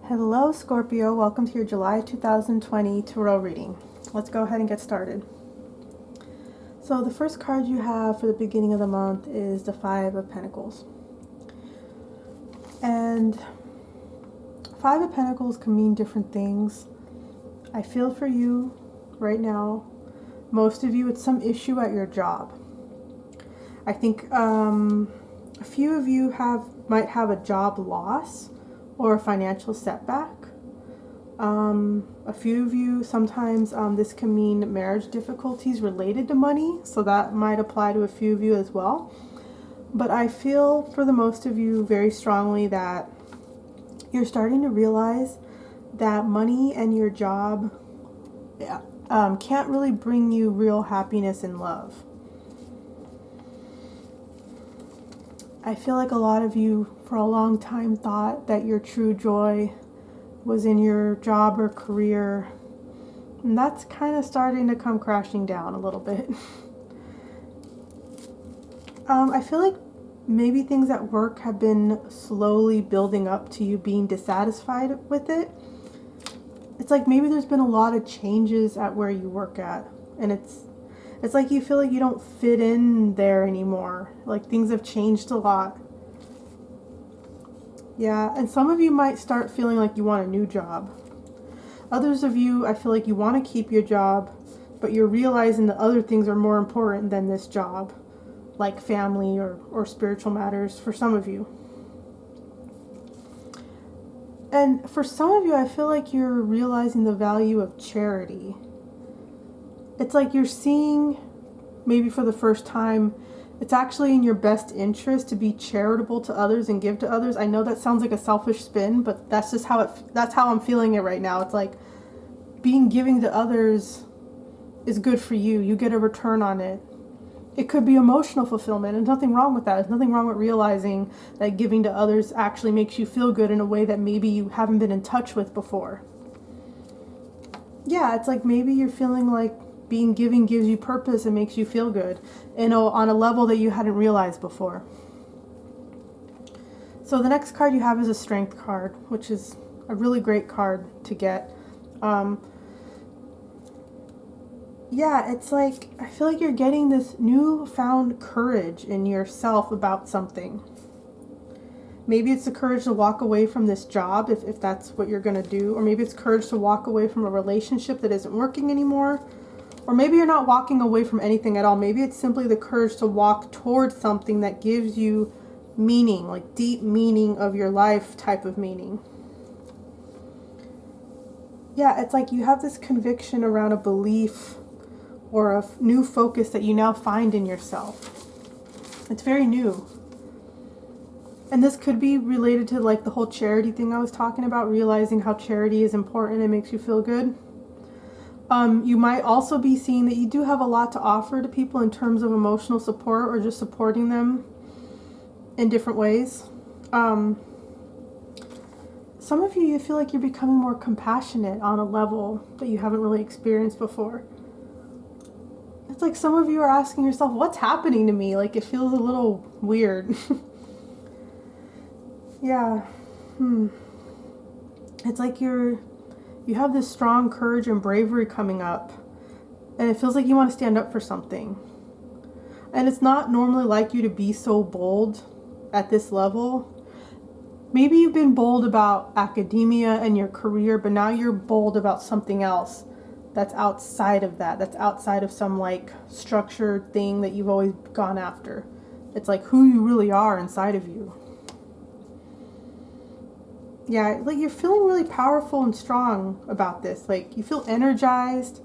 Hello Scorpio, welcome to your July 2020 Tarot reading. Let's go ahead and get started. So the first card you have for the beginning of the month is the Five of Pentacles. And Five of Pentacles can mean different things. I feel for you right now. Most of you, it's some issue at your job. I think a few of you might have a job loss or a financial setback. A few of you, sometimes this can mean marriage difficulties related to money, so that might apply to a few of you as well. But I feel for the most of you very strongly that you're starting to realize that money and your job can't really bring you real happiness and love. I feel like a lot of you for a long time thought that your true joy was in your job or career, and that's kind of starting to come crashing down a little bit. I feel like maybe things at work have been slowly building up to you being dissatisfied with it. It's like maybe there's been a lot of changes at where you work at, and it's like you feel like you don't fit in there anymore. Like things have changed a lot. Yeah, and some of you might start feeling like you want a new job. Others of you, I feel like you want to keep your job, but you're realizing that other things are more important than this job, like family or spiritual matters for some of you. And for some of you, I feel like you're realizing the value of charity. It's like you're seeing, maybe for the first time, it's actually in your best interest to be charitable to others and give to others. I know that sounds like a selfish spin, but that's just that's how I'm feeling it right now. It's like giving to others is good for you. You get a return on it. It could be emotional fulfillment, and nothing wrong with that. There's nothing wrong with realizing that giving to others actually makes you feel good in a way that maybe you haven't been in touch with before. Yeah, it's like maybe you're feeling like being giving gives you purpose and makes you feel good, on a level that you hadn't realized before. So the next card you have is a Strength card, which is a really great card to get. Yeah, it's like I feel like you're getting this newfound courage in yourself about something. Maybe it's the courage to walk away from this job if that's what you're going to do, or maybe it's courage to walk away from a relationship that isn't working anymore. Or maybe you're not walking away from anything at all. Maybe it's simply the courage to walk towards something that gives you meaning, like deep meaning of your life type of meaning. Yeah, it's like you have this conviction around a belief or a new focus that you now find in yourself. It's very new. And this could be related to like the whole charity thing I was talking about, realizing how charity is important and makes you feel good. You might also be seeing that you do have a lot to offer to people in terms of emotional support or just supporting them in different ways. Some of you feel like you're becoming more compassionate on a level that you haven't really experienced before. It's like some of you are asking yourself, what's happening to me? Like it feels a little weird. Yeah. It's like you have this strong courage and bravery coming up, and it feels like you want to stand up for something. And it's not normally like you to be so bold at this level. Maybe you've been bold about academia and your career, but now you're bold about something else that's outside of that. That's outside of some like structured thing that you've always gone after. It's like who you really are inside of you. Yeah, like you're feeling really powerful and strong about this. Like you feel energized.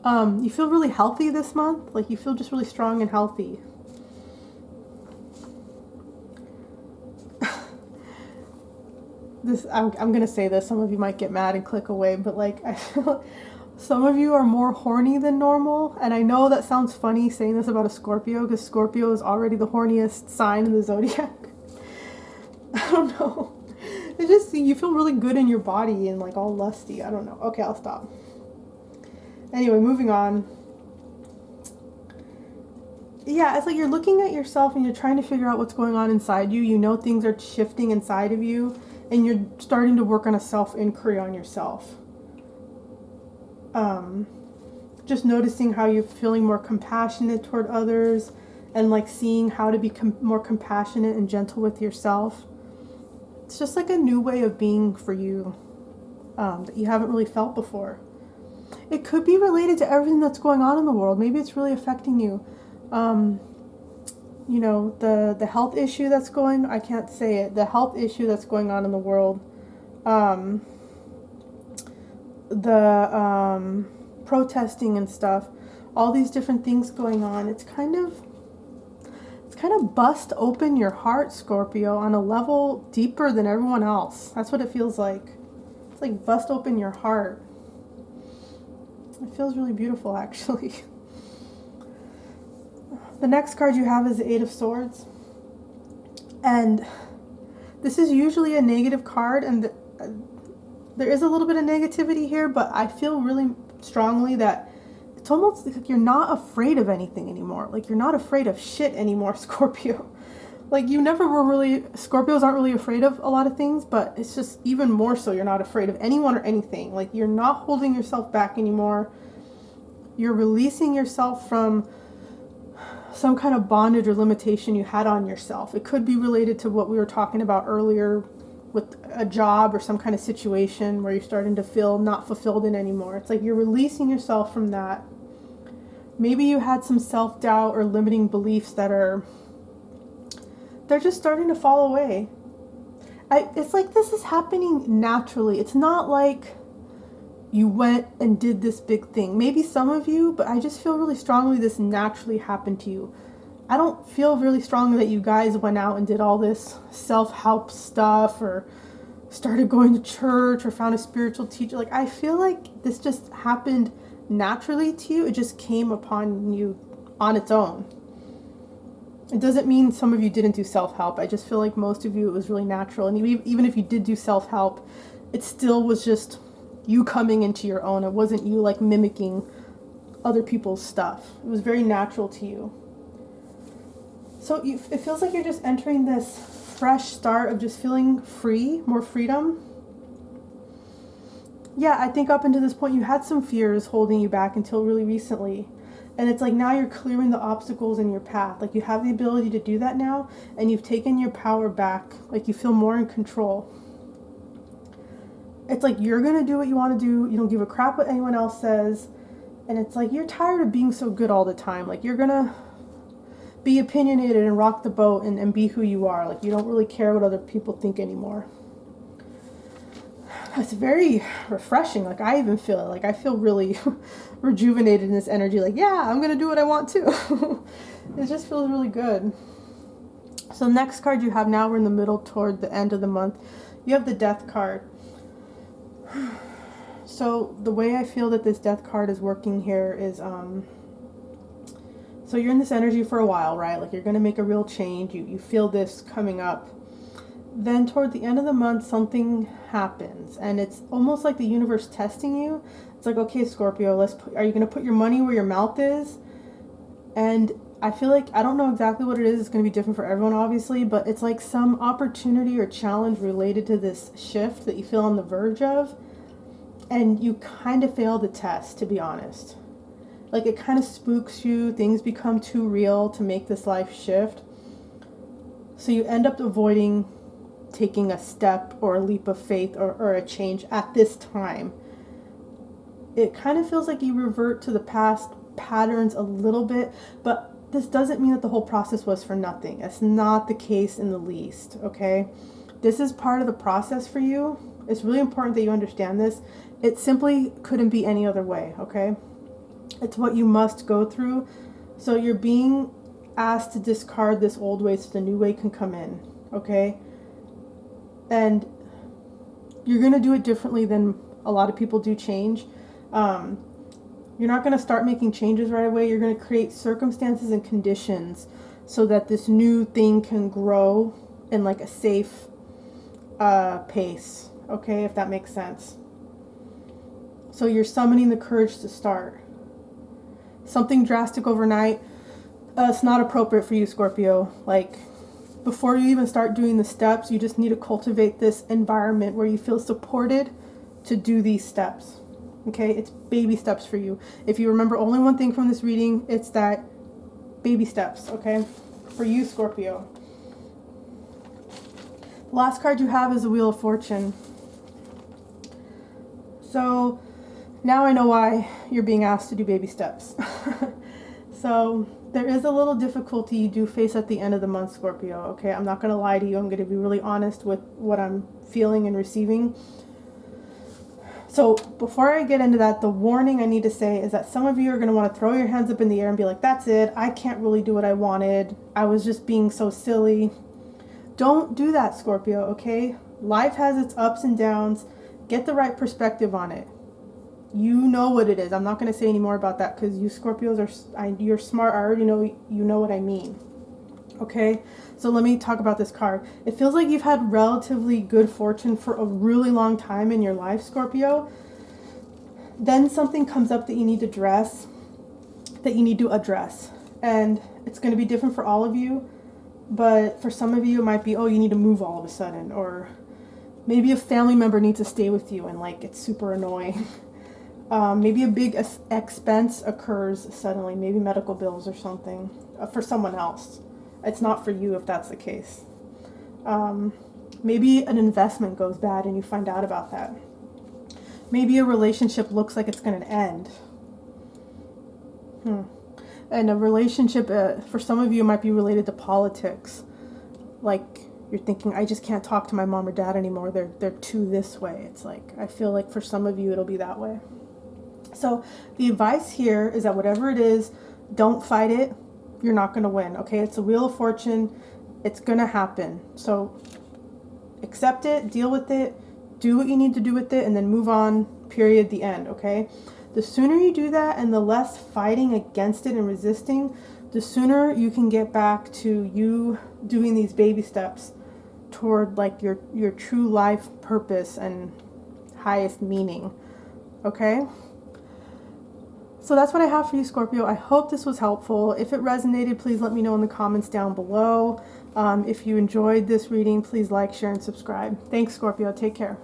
You feel really healthy this month. Like you feel just really strong and healthy. I'm gonna say this. Some of you might get mad and click away, but like I feel like some of you are more horny than normal. And I know that sounds funny saying this about a Scorpio, because Scorpio is already the horniest sign in the Zodiac. I don't know. It's just, you feel really good in your body and like all lusty. I don't know. Okay, I'll stop. Anyway, moving on. Yeah, it's like you're looking at yourself and you're trying to figure out what's going on inside you. You know things are shifting inside of you. and you're starting to work on a self-inquiry on yourself. Just noticing how you're feeling more compassionate toward others, and like seeing how to be more compassionate and gentle with yourself. It's just like a new way of being for you, that you haven't really felt before. It could be related to everything that's going on in the world. Maybe it's really affecting you. You know, the health issue that's I can't say it, the health issue that's going on in the world. The protesting and stuff, all these different things going on. It's kind of bust open your heart, Scorpio, on a level deeper than everyone else. That's what it feels like. It's like bust open your heart. It feels really beautiful, actually. The next card you have is the Eight of Swords. And this is usually a negative card, and there is a little bit of negativity here, but I feel really strongly that it's almost like you're not afraid of anything anymore. Like, you're not afraid of shit anymore, Scorpio. Like, you never were really, Scorpios aren't really afraid of a lot of things, but it's just even more so you're not afraid of anyone or anything. Like, you're not holding yourself back anymore. You're releasing yourself from some kind of bondage or limitation you had on yourself. It could be related to what we were talking about earlier with a job or some kind of situation where you're starting to feel not fulfilled in anymore. It's like you're releasing yourself from that. Maybe you had some self-doubt or limiting beliefs they're just starting to fall away. It's like this is happening naturally. It's not like you went and did this big thing. Maybe some of you, but I just feel really strongly this naturally happened to you. I don't feel really strongly that you guys went out and did all this self-help stuff or started going to church or found a spiritual teacher. Like, I feel like this just happened naturally to you. It just came upon you on its own. It doesn't mean some of you didn't do self-help. I just feel like most of you, it was really natural. And even if you did do self-help, it still was just you coming into your own. It wasn't you like mimicking other people's stuff. It was very natural to you. So it feels like you're just entering this fresh start of just feeling free, more freedom. Yeah, I think up until this point you had some fears holding you back until really recently. And it's like now you're clearing the obstacles in your path. Like, you have the ability to do that now, and you've taken your power back. Like, you feel more in control. It's like you're going to do what you want to do. You don't give a crap what anyone else says. And it's like you're tired of being so good all the time. Like, you're going to be opinionated and rock the boat and be who you are. Like, you don't really care what other people think anymore. It's very refreshing. Like, I even feel it. Like, I feel really rejuvenated in this energy. Like, yeah, I'm going to do what I want to. It just feels really good. So next card you have, now we're in the middle toward the end of the month. You have the Death card. So the way I feel that this Death card is working here is, so you're in this energy for a while, right? Like, you're going to make a real change. You feel this coming up. Then toward the end of the month, something happens, and it's almost like the universe testing you. It's like, okay, Scorpio, are you going to put your money where your mouth is? And I feel like, I don't know exactly what it is. It's going to be different for everyone, obviously, but it's like some opportunity or challenge related to this shift that you feel on the verge of, and you kind of fail the test, to be honest. Like, it kind of spooks you. Things become too real to make this life shift. So you end up avoiding taking a step or a leap of faith or a change at this time. It kind of feels like you revert to the past patterns a little bit, but this doesn't mean that the whole process was for nothing. It's not the case in the least, okay? This is part of the process for you. It's really important that you understand this. It simply couldn't be any other way, okay? It's what you must go through. So you're being asked to discard this old way so the new way can come in, okay? And you're going to do it differently than a lot of people do change. You're not going to start making changes right away. You're going to create circumstances and conditions so that this new thing can grow in like a safe pace, okay, if that makes sense. So you're summoning the courage to start. Something drastic overnight, it's not appropriate for you, Scorpio. Like, before you even start doing the steps, you just need to cultivate this environment where you feel supported to do these steps. Okay, it's baby steps for you. If you remember only one thing from this reading, it's that baby steps, okay, for you, Scorpio. The last card you have is the Wheel of Fortune. So now I know why you're being asked to do baby steps. So there is a little difficulty you do face at the end of the month, Scorpio, okay? I'm not going to lie to you. I'm going to be really honest with what I'm feeling and receiving. So before I get into that, the warning I need to say is that some of you are going to want to throw your hands up in the air and be like, that's it. I can't really do what I wanted. I was just being so silly. Don't do that, Scorpio, okay? Life has its ups and downs. Get the right perspective on it. You know what it is. I'm not going to say any more about that because you Scorpios you're smart. I already know you know what I mean. Okay, so let me talk about this card. It feels like you've had relatively good fortune for a really long time in your life, Scorpio. Then something comes up that you need to address. And it's going to be different for all of you. But for some of you, it might be, oh, you need to move all of a sudden. Or maybe a family member needs to stay with you and like it's super annoying. Maybe a big expense occurs suddenly. Maybe medical bills or something for someone else. It's not for you if that's the case. Maybe an investment goes bad and you find out about that. Maybe a relationship looks like it's going to end. And a relationship, for some of you, might be related to politics. Like, you're thinking, I just can't talk to my mom or dad anymore. They're too this way. It's like, I feel like for some of you, it'll be that way. So the advice here is that whatever it is, don't fight it. You're not going to win, okay? It's a Wheel of Fortune. It's going to happen. So accept it, deal with it, do what you need to do with it, and then move on, period, the end, okay? The sooner you do that and the less fighting against it and resisting, the sooner you can get back to you doing these baby steps toward like your true life purpose and highest meaning, okay? So that's what I have for you, Scorpio. I hope this was helpful. If it resonated, please let me know in the comments down below. If you enjoyed this reading, please like, share, and subscribe. Thanks, Scorpio. Take care.